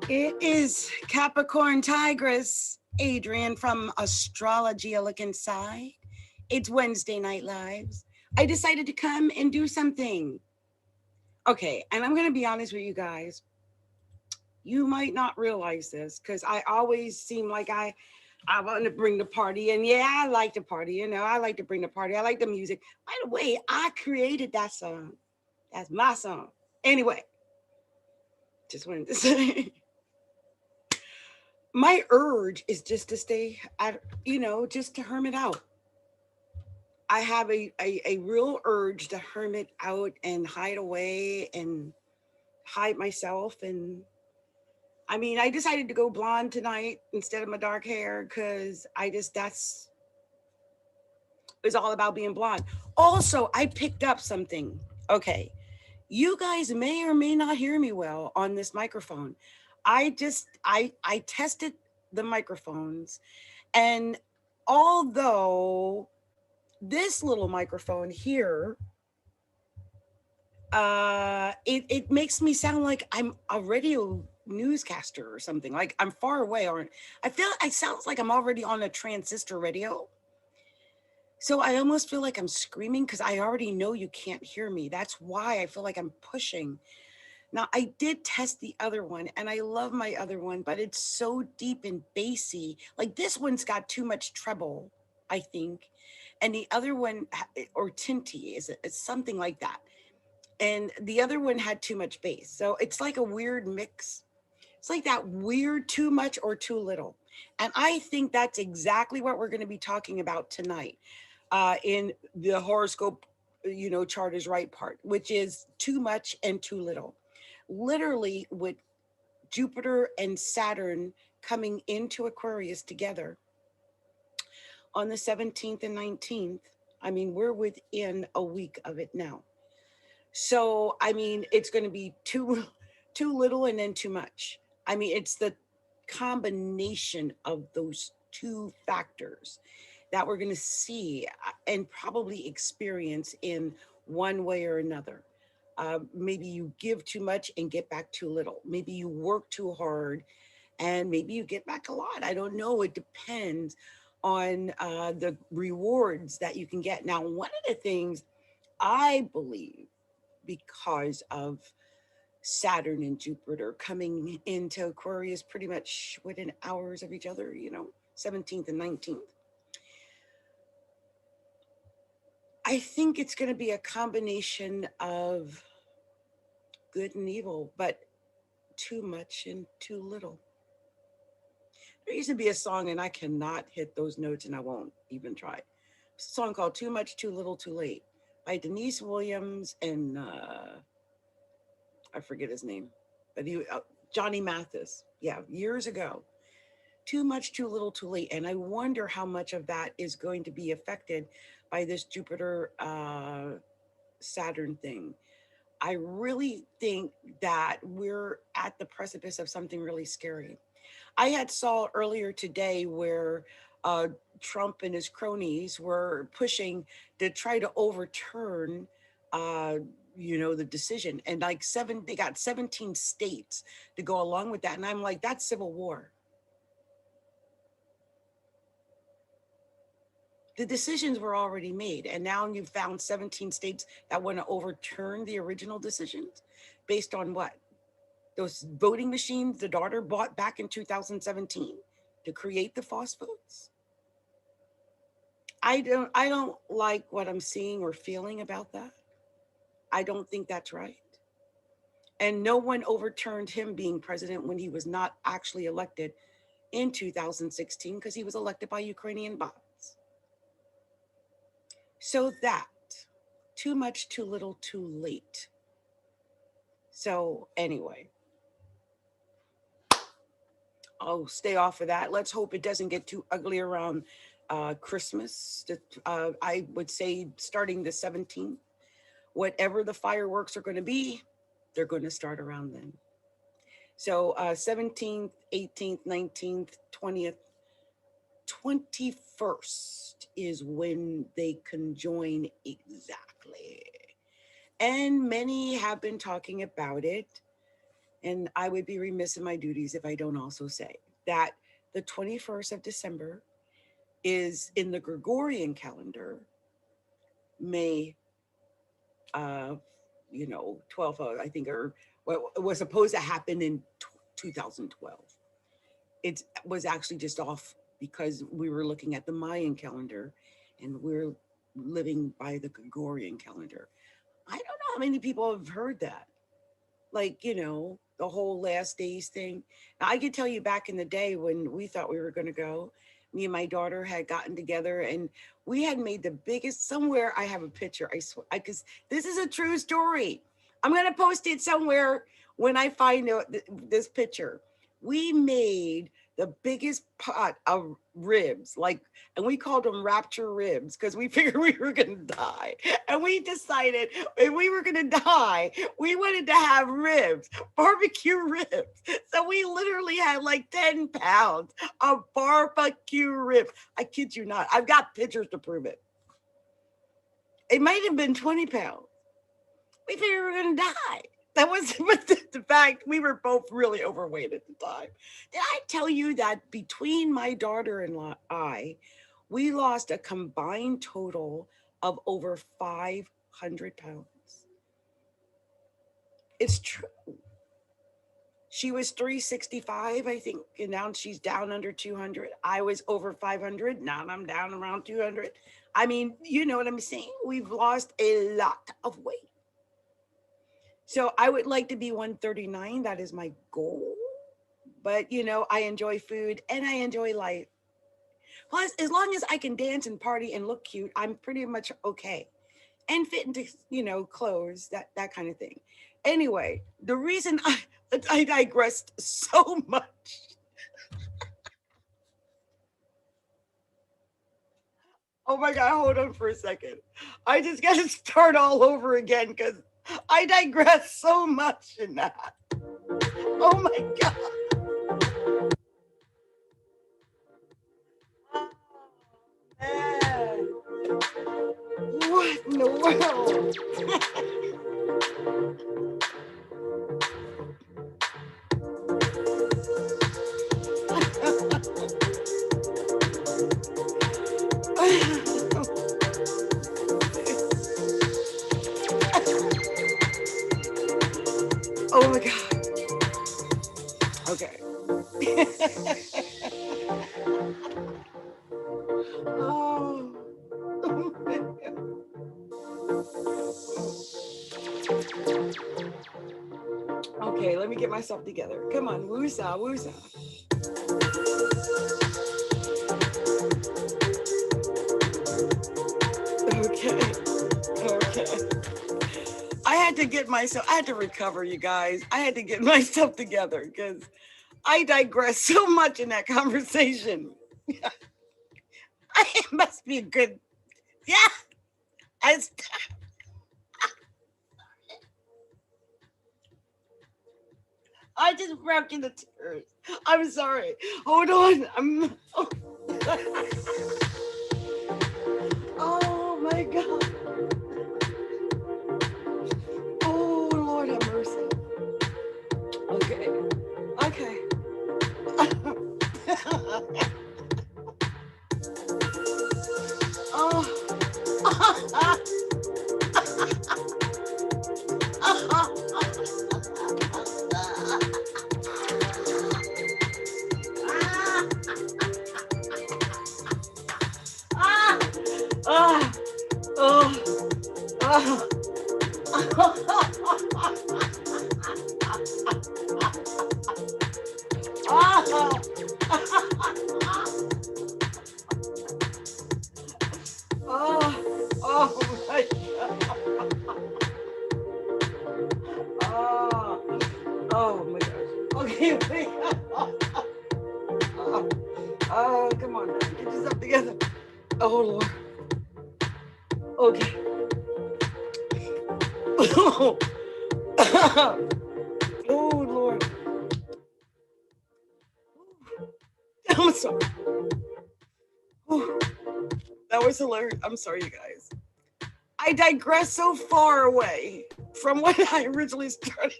It is Capricorntigress, Adrienne from Astrology, a look inside. It's Wednesday Night Lives. I decided to come and do something. Okay, and I'm going to be honest with you guys. You might not realize this because I always seem like I want to bring the party. And yeah, I like the party. You know, I like to bring the party. I like the music. By the way, I created that song. That's my song. Anyway, just wanted to say. My urge is just to stay at, just to hermit out. I have a real urge to hermit out and hide away and hide myself. And I mean, I decided to go blonde tonight instead of my dark hair because it's all about being blonde. Also, I picked up something. Okay. You guys may or may not hear me well on this microphone. I tested the microphones, and although this little microphone here, it makes me sound like I'm a radio newscaster or something. Like I'm far away, or it sounds like I'm already on a transistor radio. So I almost feel like I'm screaming because I already know you can't hear me. That's why I feel like I'm pushing. Now, I did test the other one, and I love my other one, but it's so deep and bassy. Like this one's got too much treble, I think. And the other one, or tinty, it's something like that. And the other one had too much bass. So it's like a weird mix. It's like that weird too much or too little. And I think that's exactly what we're going to be talking about tonight in the horoscope, chart is right part, which is too much and too little. Literally with Jupiter and Saturn coming into Aquarius together on the 17th and 19th. I mean, we're within a week of it now. So, I mean, it's going to be too little and then too much. I mean, it's the combination of those two factors that we're going to see and probably experience in one way or another. Maybe you give too much and get back too little. Maybe you work too hard and maybe you get back a lot. I don't know. It depends on the rewards that you can get. Now, one of the things I believe, because of Saturn and Jupiter coming into Aquarius pretty much within hours of each other, 17th and 19th. I think it's going to be a combination of good and evil, but too much and too little. There used to be a song, and I cannot hit those notes, and I won't even try. It's a song called Too Much, Too Little, Too Late by Denise Williams and I forget his name, but Johnny Mathis. Yeah, years ago. Too much, too little, too late. And I wonder how much of that is going to be affected by this Jupiter Saturn thing. I really think that we're at the precipice of something really scary. I had saw earlier today where Trump and his cronies were pushing to try to overturn the decision, and like they got 17 states to go along with that, and I'm like, that's civil war. The decisions were already made, and now you've found 17 states that want to overturn the original decisions based on what? Those voting machines the daughter bought back in 2017 to create the false votes. I don't like what I'm seeing or feeling about that. I don't think that's right. And no one overturned him being president when he was not actually elected in 2016 because he was elected by Ukrainian bots. So that, too much, too little, too late. So anyway, I'll stay off of that. Let's hope it doesn't get too ugly around Christmas. I would say starting the 17th, whatever the fireworks are going to be, they're going to start around then. So 17th, 18th, 19th, 20th, 21st is when they conjoin exactly. And many have been talking about it. And I would be remiss in my duties if I don't also say that the 21st of December is in the Gregorian calendar, May 12th, I think, or what was supposed to happen in 2012. It was actually just off because we were looking at the Mayan calendar and we're living by the Gregorian calendar. I don't know how many people have heard that. Like, the whole last days thing. Now, I could tell you back in the day when we thought we were going to go, me and my daughter had gotten together and we had made the biggest, somewhere I have a picture, I swear, because this is a true story. I'm going to post it somewhere when I find this picture. We made the biggest pot of ribs, and we called them rapture ribs because we figured we were going to die. And we decided if we were going to die, we wanted to have ribs, barbecue ribs. So we literally had like 10 pounds of barbecue ribs. I kid you not. I've got pictures to prove it. It might have been 20 pounds. We figured we were going to die. That was the fact. We were both really overweight at the time. Did I tell you that between my daughter and I, we lost a combined total of over 500 pounds? It's true. She was 365, I think, and now she's down under 200. I was over 500. Now I'm down around 200. I mean, you know what I'm saying? We've lost a lot of weight. So I would like to be 139. That is my goal. But, I enjoy food and I enjoy life. Plus, as long as I can dance and party and look cute, I'm pretty much okay. And fit into, clothes, that kind of thing. Anyway, the reason I digressed so much. Oh my God, hold on for a second. I just got to start all over again because I digress so much in that. Oh my God. Oh, man. What the world? Oh my God. Okay. Oh. Okay, let me get myself together. Come on, woosah, woosah. Okay. I had to recover, you guys. I had to get myself together because I digress so much in that conversation. It must be a good, yeah. I just broke into tears. I'm sorry. Hold on. Oh my God. Oh Lord have mercy. Okay. Oh. My God. Oh my gosh. Okay, wait. Oh, come on, get yourself together. Oh Lord. Okay. Oh Lord. I'm sorry. That was hilarious. I'm sorry, you guys. I digress so far away from what I originally started.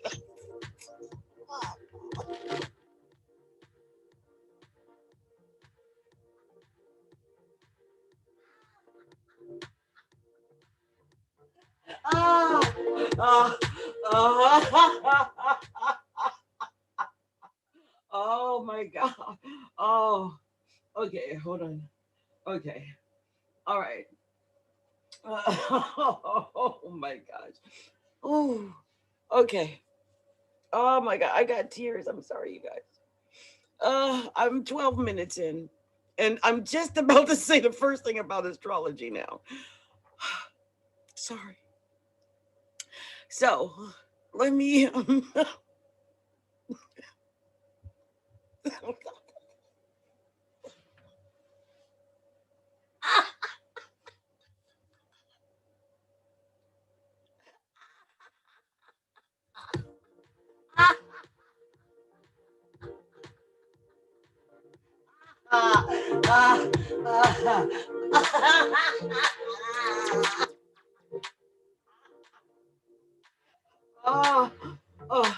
Oh my God. Oh, okay. Hold on. Okay. All right. Oh my gosh. Oh, okay. Oh my God. I got tears. I'm sorry, you guys. I'm 12 minutes in, and I'm just about to say the first thing about astrology now. Sorry. So, let me. Oh, oh,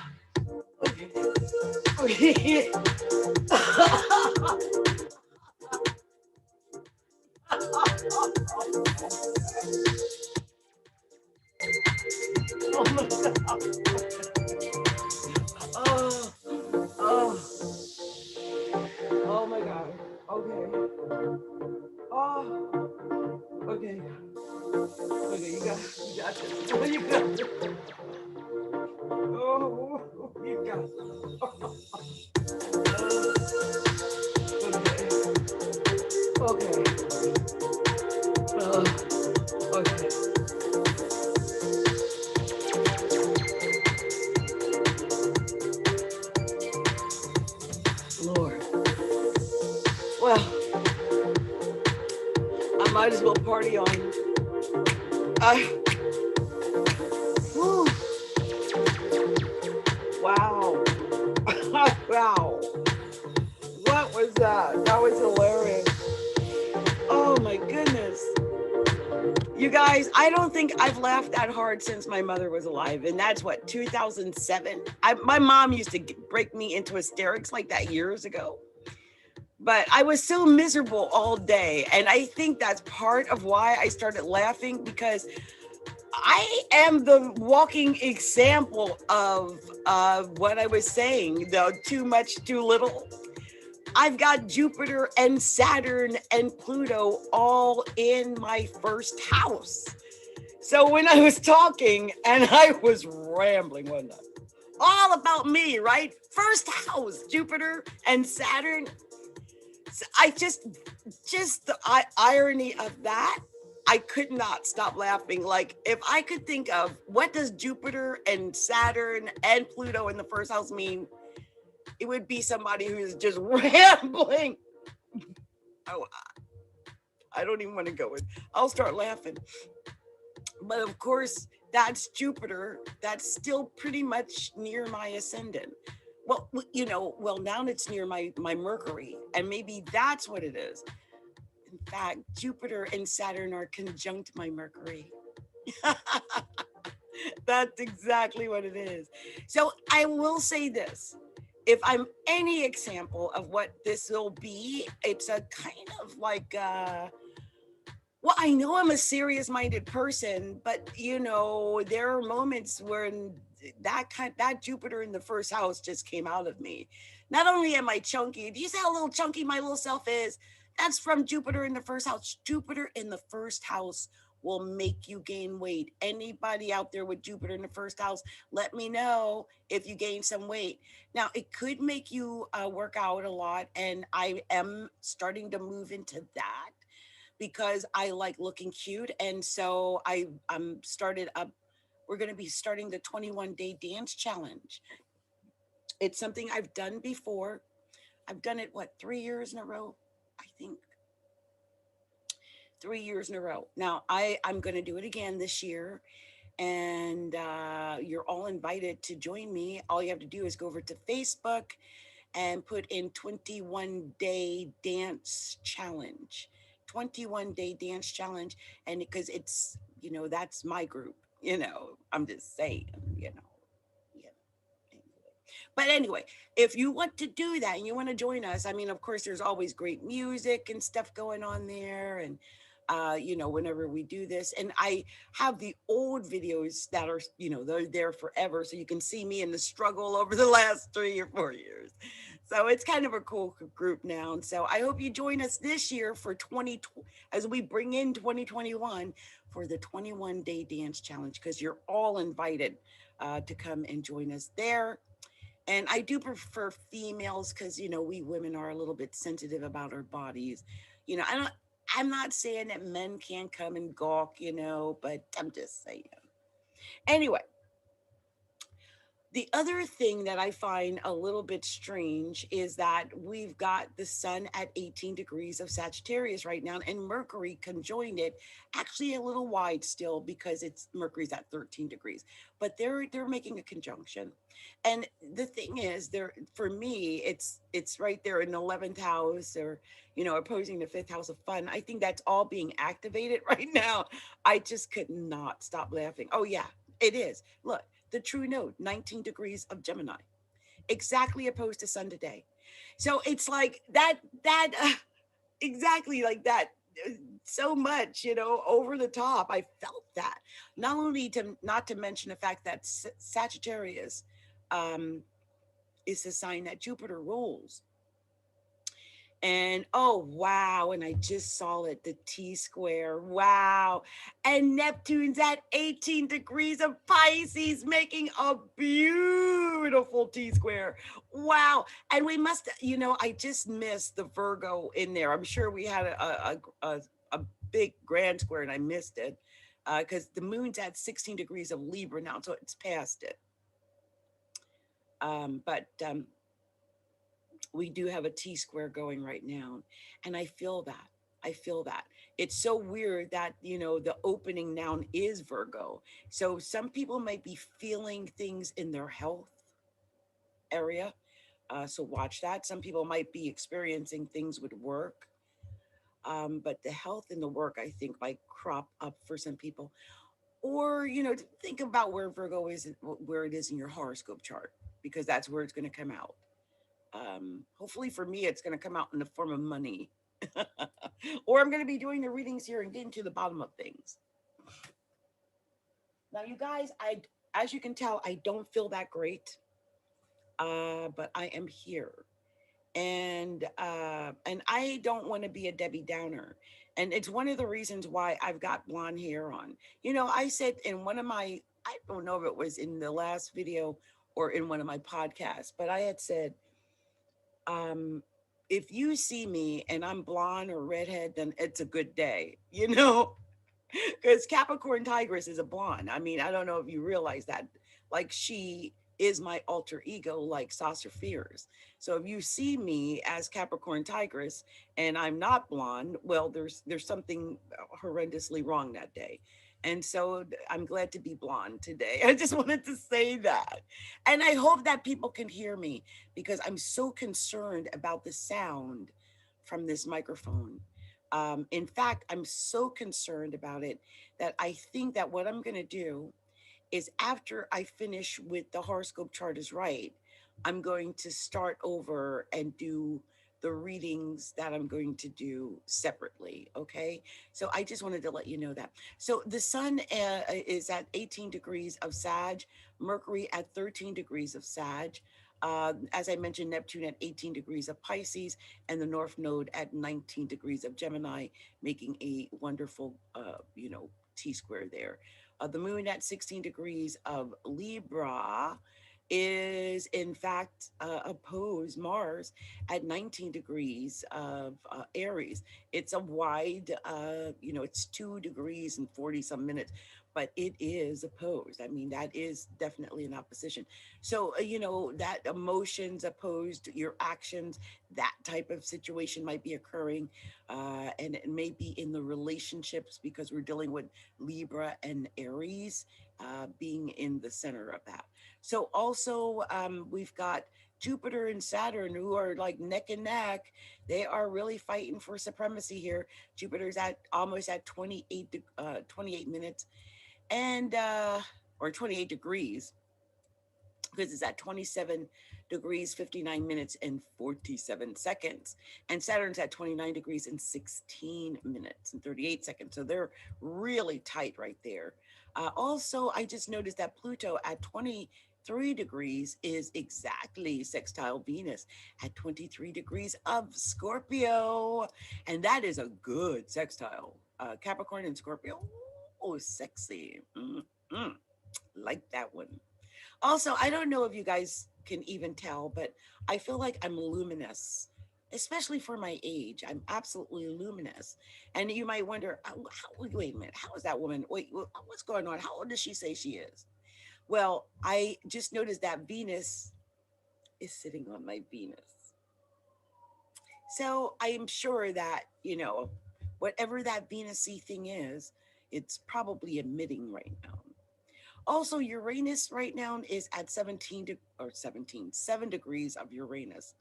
okay. Okay. Oh my God. Oh, oh, oh my God. Okay. Oh, okay. Okay, you got this. Oh, you got this. Oh, you got this. Okay. Okay. Lord. Well, I might as well party on. Whew. Wow. Wow. What was that? That was hilarious. Oh my goodness. You guys, I don't think I've laughed that hard since my mother was alive. And that's what, 2007? My mom used to break me into hysterics like that years ago. But I was so miserable all day. And I think that's part of why I started laughing, because I am the walking example of what I was saying, the too much, too little. I've got Jupiter and Saturn and Pluto all in my first house. So when I was talking and I was rambling one night, all about me, right? First house, Jupiter and Saturn. So I just the irony of that, I could not stop laughing. Like, if I could think of what does Jupiter and Saturn and Pluto in the first house mean, it would be somebody who's just rambling. Oh, I don't even want to go in. I'll start laughing. But of course, that's Jupiter. That's still pretty much near my ascendant. Well, well, now it's near my Mercury, and maybe that's what it is. In fact, Jupiter and Saturn are conjunct my Mercury. That's exactly what it is. So I will say this. If I'm any example of what this will be, it's a kind of like well, I know I'm a serious minded person, but there are moments when that Jupiter in the first house just came out of me. Not only am I chunky, do you see how little chunky my little self is? That's from Jupiter in the first house. Jupiter in the first house will make you gain weight. Anybody out there with Jupiter in the first house, let me know if you gain some weight. Now, it could make you work out a lot, and I am starting to move into that because I like looking cute. And so I'm started up. We're going to be starting the 21-day dance challenge. It's something I've done before. I've done it, 3 years in a row? I think 3 years in a row. Now I'm going to do it again this year. And you're all invited to join me. All you have to do is go over to Facebook and put in 21-day dance challenge. 21-day dance challenge. And because it's, that's my group, I'm just saying, but anyway, if you want to do that and you want to join us, I mean, of course, there's always great music and stuff going on there. And, whenever we do this, and I have the old videos that are, they're there forever. So you can see me in the struggle over the last 3 or 4 years. So it's kind of a cool group now. And so I hope you join us this year for as we bring in 2021 for the 21-day dance challenge, because you're all invited to come and join us there. And I do prefer females because, we women are a little bit sensitive about our bodies. I'm not saying that men can't come and gawk, but I'm just saying. Anyway, the other thing that I find a little bit strange is that we've got the sun at 18 degrees of Sagittarius right now, and Mercury conjoined it, actually a little wide still because it's Mercury's at 13 degrees, but they're making a conjunction. And the thing is, for me, it's right there in the 11th house, or opposing the 5th house of fun. I think that's all being activated right now. I just could not stop laughing. Oh yeah, it is. Look, the true node, 19 degrees of Gemini, exactly opposed to Sun today. So it's like exactly like that. So much, over the top. I felt that. Not to mention the fact that Sagittarius is the sign that Jupiter rules. And oh, wow. And I just saw it, the T square. Wow. And Neptune's at 18 degrees of Pisces, making a beautiful T square. Wow. And we must, I just missed the Virgo in there. I'm sure we had a big grand square and I missed it because the moon's at 16 degrees of Libra now. So it's past it. But we do have a T square going right now. And I feel that. It's so weird that, the opening noun is Virgo. So some people might be feeling things in their health area. So watch that. Some people might be experiencing things with work. But the health and the work, I think, might crop up for some people. Or, think about where Virgo is, where it is in your horoscope chart, because that's where it's going to come out. Hopefully for me, it's going to come out in the form of money. Or I'm going to be doing the readings here and getting to the bottom of things. Now, you guys, as you can tell, I don't feel that great, but I am here, and I don't want to be a Debbie Downer, and it's one of the reasons why I've got blonde hair on. I said in one of my, I don't know if it was in the last video or in one of my podcasts, but I had said, um, if you see me and I'm blonde or redhead, then it's a good day, because Capricorntigress is a blonde. I mean, I don't know if you realize that. Like, she is my alter ego, like Saucer Fears. So if you see me as Capricorntigress and I'm not blonde, well, there's something horrendously wrong that day. And so I'm glad to be blonde today. I just wanted to say that. And I hope that people can hear me, because I'm so concerned about the sound from this microphone. In fact, I'm so concerned about it that I think that what I'm going to do is, after I finish with the horoscope chart is right, I'm going to start over and do the readings that I'm going to do separately. Okay. So I just wanted to let you know that. So the sun is at 18 degrees of Sag, Mercury at 13 degrees of Sag. As I mentioned, Neptune at 18 degrees of Pisces, and the North Node at 19 degrees of Gemini, making a wonderful, T square there. The moon at 16 degrees of Libra is in fact opposed Mars at 19 degrees of Aries. It's a wide, it's 2 degrees and 40 some minutes, but it is opposed. I mean, that is definitely an opposition. So, that emotions opposed your actions, that type of situation might be occurring. And it may be in the relationships, because we're dealing with Libra and Aries being in the center of that. So also, we've got Jupiter and Saturn, who are like neck and neck. They are really fighting for supremacy here. Jupiter's at almost at 28 minutes, and or 28 degrees, because it's at 27 degrees 59 minutes and 47 seconds, and Saturn's at 29 degrees and 16 minutes and 38 seconds. So they're really tight right there. Also, I just noticed that Pluto at 23 degrees is exactly sextile Venus at 23 degrees of Scorpio, and that is a good sextile. Capricorn and Scorpio, oh, sexy. Mm-mm. Like that one. Also, I don't know if you guys can even tell, but I feel like I'm luminous, especially for my age. I'm absolutely luminous. And you might wonder, wait a minute, how is that woman? Wait, what's going on? How old does she say she is? Well, I just noticed that Venus is sitting on my Venus. So I am sure that, whatever that Venus-y thing is, it's probably emitting right now. Also, Uranus right now is at 7 degrees of Uranus.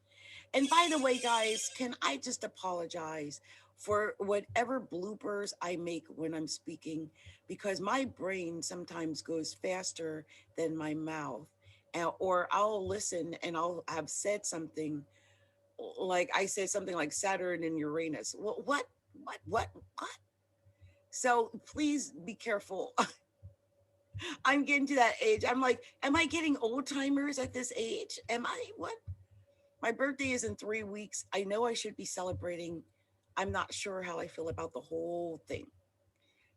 And by the way, guys, can I just apologize for whatever bloopers I make when I'm speaking, because my brain sometimes goes faster than my mouth. Or I'll listen and I'll have said something, like I said something like Saturn and Uranus. What? So please be careful. I'm getting to that age. I'm like, am I getting old timers at this age? Am I what? My birthday is in 3 weeks. I know I should be celebrating. I'm not sure how I feel about the whole thing.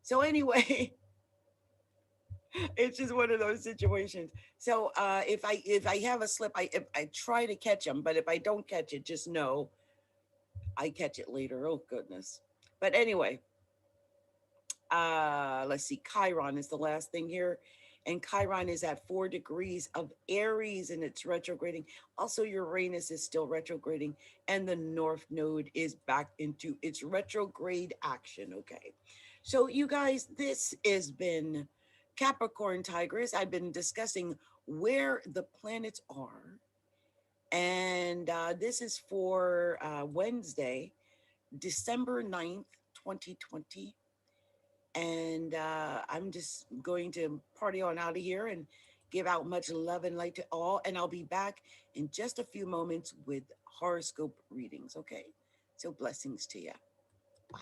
So anyway, it's just one of those situations. So if I have a slip, I try to catch them. But if I don't catch it, just know I catch it later. Oh goodness. But anyway, let's see, Chiron is the last thing here, and Chiron is at 4 degrees of Aries, and it's retrograding. Also, Uranus is still retrograding, and the North Node is back into its retrograde action. Okay, so you guys, this has been Capricorntigress. I've been discussing where the planets are, and this is for Wednesday, December 9th, 2020. And I'm just going to party on out of here and give out much love and light to all. And I'll be back in just a few moments with horoscope readings. Okay. So blessings to you. Bye.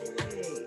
Hey.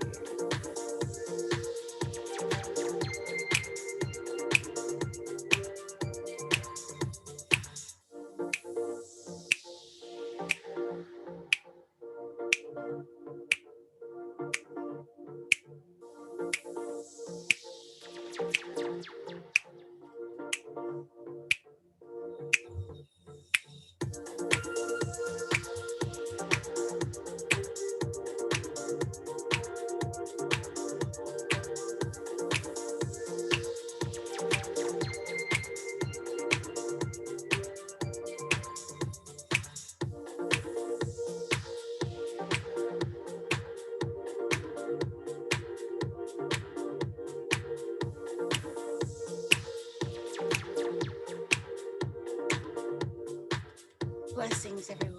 Blessings, everyone.